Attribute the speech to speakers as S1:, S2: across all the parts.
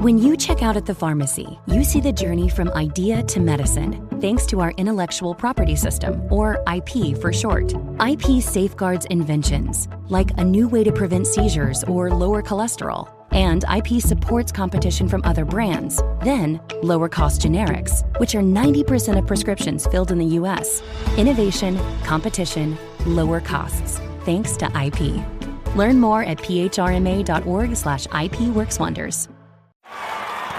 S1: When you check out at the pharmacy, you see the journey from idea to medicine, thanks to our intellectual property system, or IP for short. IP safeguards inventions, like a new way to prevent seizures or lower cholesterol. And IP supports competition from other brands, then lower-cost generics, which are 90% of prescriptions filled in the U.S. Innovation, competition, lower costs, thanks to IP. Learn more at phrma.org/IP Works Wonders.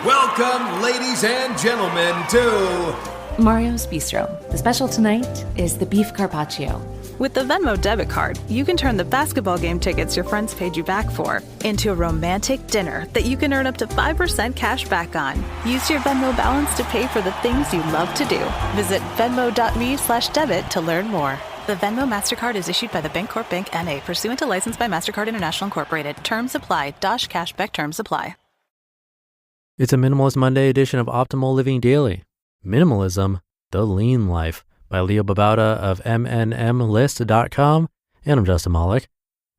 S2: Welcome, ladies and gentlemen, to
S3: Mario's Bistro. The special tonight is the beef carpaccio.
S4: With the Venmo debit card, you can turn the basketball game tickets your friends paid you back for into a romantic dinner that you can earn up to 5% cash back on. Use your Venmo balance to pay for the things you love to do. Visit venmo.me/debit to learn more. The Venmo MasterCard is issued by the Bancorp Bank N.A. pursuant to license by MasterCard International Incorporated. Terms apply. Dosh cashback terms apply.
S5: It's a Minimalist Monday edition of Optimal Living Daily. Minimalism, the Lean Life by Babauta of Mnmlist.com. And I'm Justin Malik.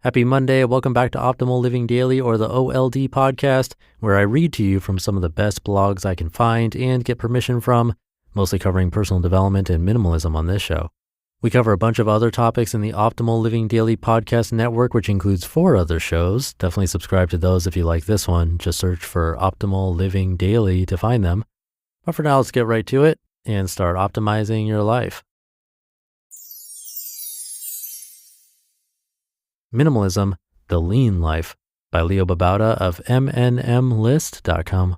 S5: Happy Monday and welcome back to Optimal Living Daily, or the OLD podcast, where I read to you from some of the best blogs I can find and get permission from, mostly covering personal development and minimalism on this show. We cover a bunch of other topics in the Optimal Living Daily podcast network, which includes 4 other shows. Definitely subscribe to those if you like this one. Just search for Optimal Living Daily to find them. But for now, let's get right to it and start optimizing your life. Minimalism, the Lean Life by Babauta of Mnmlist.com.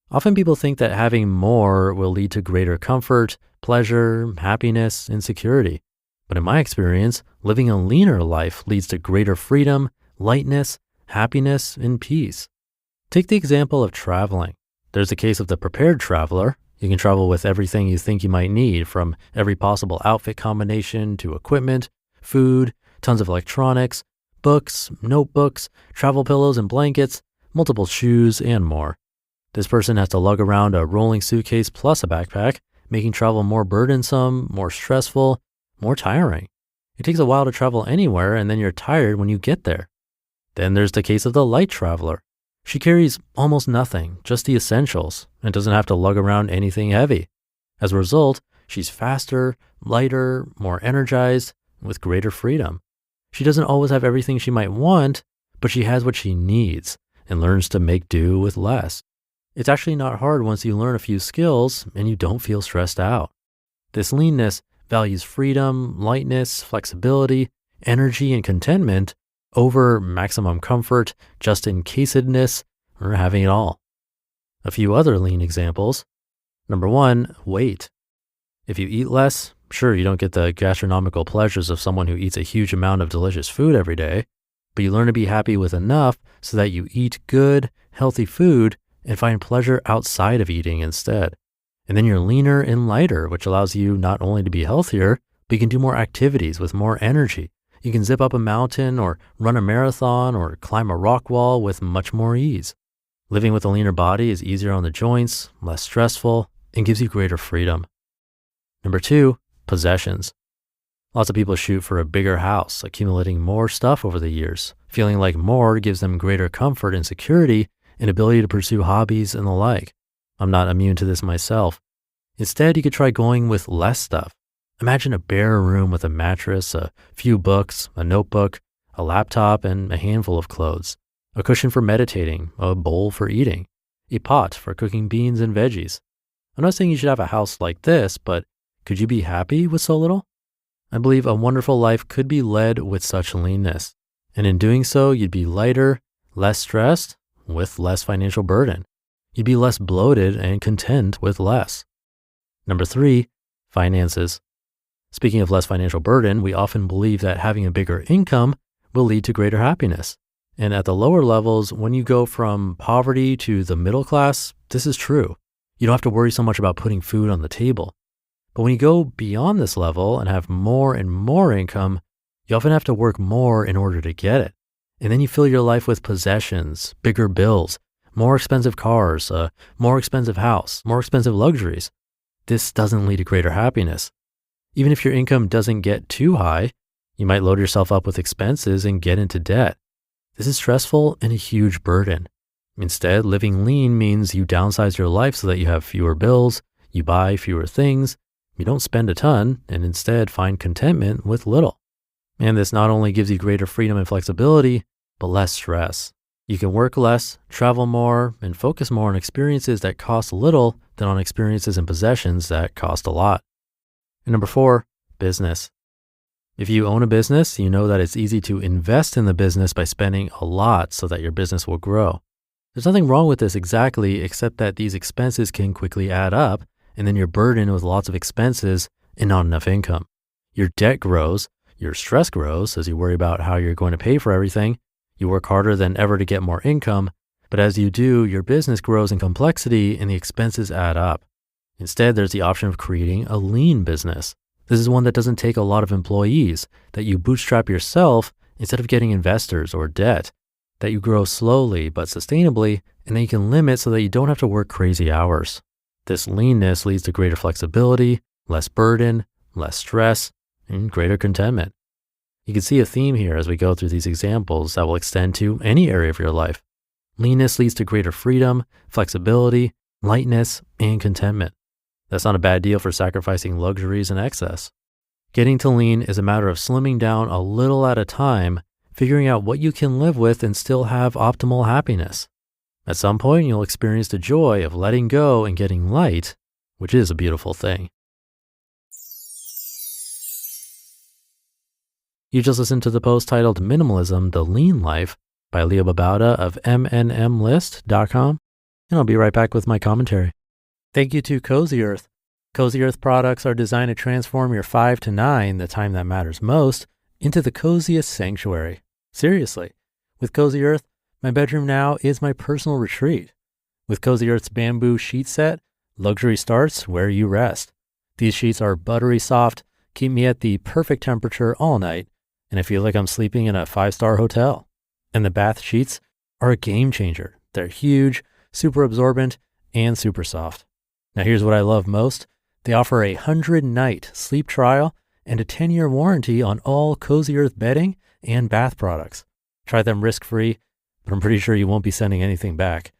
S5: Often people think that having more will lead to greater comfort, pleasure, happiness, and security. But in my experience, living a leaner life leads to greater freedom, lightness, happiness, and peace. Take the example of traveling. There's the case of the prepared traveler. You can travel with everything you think you might need, from every possible outfit combination to equipment, food, tons of electronics, books, notebooks, travel pillows and blankets, multiple shoes, and more. This person has to lug around a rolling suitcase plus a backpack, making travel more burdensome, more stressful, more tiring. It takes a while to travel anywhere, and then you're tired when you get there. Then there's the case of the light traveler. She carries almost nothing, just the essentials, and doesn't have to lug around anything heavy. As a result, she's faster, lighter, more energized, with greater freedom. She doesn't always have everything she might want, but she has what she needs and learns to make do with less. It's actually not hard once you learn a few skills and you don't feel stressed out. This leanness values freedom, lightness, flexibility, energy, and contentment over maximum comfort, just-in-casedness, or having it all. A few other lean examples. Number 1, weight. If you eat less, sure, you don't get the gastronomical pleasures of someone who eats a huge amount of delicious food every day, but you learn to be happy with enough so that you eat good, healthy food and find pleasure outside of eating instead. And then you're leaner and lighter, which allows you not only to be healthier, but you can do more activities with more energy. You can zip up a mountain or run a marathon or climb a rock wall with much more ease. Living with a leaner body is easier on the joints, less stressful, and gives you greater freedom. Number 2, possessions. Lots of people shoot for a bigger house, accumulating more stuff over the years, feeling like more gives them greater comfort and security and ability to pursue hobbies and the like. I'm not immune to this myself. Instead, you could try going with less stuff. Imagine a bare room with a mattress, a few books, a notebook, a laptop, and a handful of clothes, a cushion for meditating, a bowl for eating, a pot for cooking beans and veggies. I'm not saying you should have a house like this, but could you be happy with so little? I believe a wonderful life could be led with such leanness. And in doing so, you'd be lighter, less stressed, with less financial burden. You'd be less bloated and content with less. Number 3, finances. Speaking of less financial burden, we often believe that having a bigger income will lead to greater happiness. And at the lower levels, when you go from poverty to the middle class, this is true. You don't have to worry so much about putting food on the table. But when you go beyond this level and have more and more income, you often have to work more in order to get it. And then you fill your life with possessions, bigger bills, more expensive cars, a more expensive house, more expensive luxuries. This doesn't lead to greater happiness. Even if your income doesn't get too high, you might load yourself up with expenses and get into debt. This is stressful and a huge burden. Instead, living lean means you downsize your life so that you have fewer bills, you buy fewer things, you don't spend a ton, and instead find contentment with little. And this not only gives you greater freedom and flexibility, but less stress. You can work less, travel more, and focus more on experiences that cost little than on experiences and possessions that cost a lot. And number 4, business. If you own a business, you know that it's easy to invest in the business by spending a lot so that your business will grow. There's nothing wrong with this exactly, except that these expenses can quickly add up, and then you're burdened with lots of expenses and not enough income. Your debt grows, your stress grows as you worry about how you're going to pay for everything. You work harder than ever to get more income, but as you do, your business grows in complexity and the expenses add up. Instead, there's the option of creating a lean business. This is one that doesn't take a lot of employees, that you bootstrap yourself instead of getting investors or debt, that you grow slowly but sustainably, and that you can limit so that you don't have to work crazy hours. This leanness leads to greater flexibility, less burden, less stress, and greater contentment. You can see a theme here as we go through these examples that will extend to any area of your life. Leanness leads to greater freedom, flexibility, lightness, and contentment. That's not a bad deal for sacrificing luxuries and excess. Getting to lean is a matter of slimming down a little at a time, figuring out what you can live with and still have optimal happiness. At some point, you'll experience the joy of letting go and getting light, which is a beautiful thing. You just listened to the post titled Minimalism, The Lean Life by Leo Babauta of Mnmlist.com, and I'll be right back with my commentary. Thank you to Cozy Earth. Cozy Earth products are designed to transform your 5 to 9, the time that matters most, into the coziest sanctuary. Seriously, with Cozy Earth, my bedroom now is my personal retreat. With Cozy Earth's bamboo sheet set, luxury starts where you rest. These sheets are buttery soft, keep me at the perfect temperature all night, and I feel like I'm sleeping in a 5-star hotel. And the bath sheets are a game changer. They're huge, super absorbent, and super soft. Now here's what I love most. They offer a 100-night sleep trial and a 10-year warranty on all Cozy Earth bedding and bath products. Try them risk-free, but I'm pretty sure you won't be sending anything back.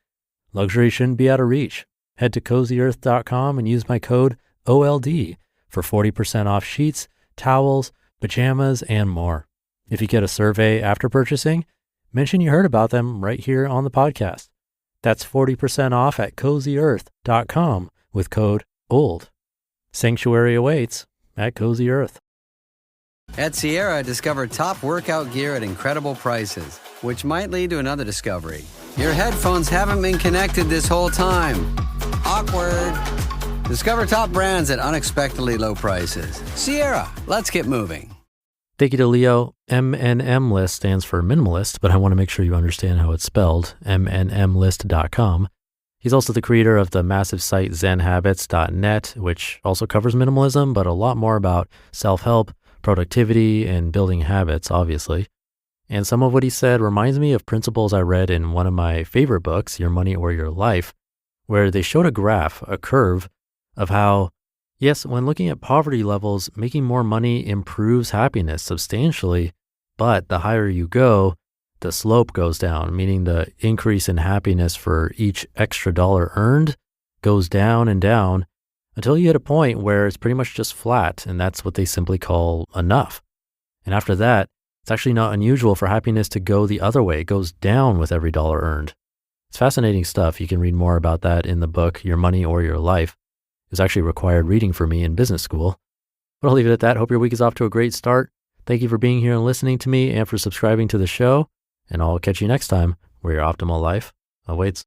S5: Luxury shouldn't be out of reach. Head to CozyEarth.com and use my code OLD for 40% off sheets, towels, pajamas, and more. If you get a survey after purchasing, mention you heard about them right here on the podcast. That's 40% off at CozyEarth.com with code OLD. Sanctuary awaits at Cozy Earth.
S6: At Sierra, discover top workout gear at incredible prices, which might lead to another discovery. Your headphones haven't been connected this whole time. Awkward. Discover top brands at unexpectedly low prices. Sierra, let's get moving.
S5: Thank you to Leo. Mnmlist stands for minimalist, but I want to make sure you understand how it's spelled, Mnmlist.com. He's also the creator of the massive site zenhabits.net, which also covers minimalism, but a lot more about self-help, productivity, and building habits, obviously. And some of what he said reminds me of principles I read in one of my favorite books, Your Money or Your Life, where they showed a graph, a curve, of how, yes, when looking at poverty levels, making more money improves happiness substantially, but the higher you go, the slope goes down, meaning the increase in happiness for each extra dollar earned goes down and down until you hit a point where it's pretty much just flat, and that's what they simply call enough. And after that, it's actually not unusual for happiness to go the other way. It goes down with every dollar earned. It's fascinating stuff. You can read more about that in the book, Your Money or Your Life. It was actually required reading for me in business school. But I'll leave it at that. Hope your week is off to a great start. Thank you for being here and listening to me and for subscribing to the show. And I'll catch you next time where your optimal life awaits.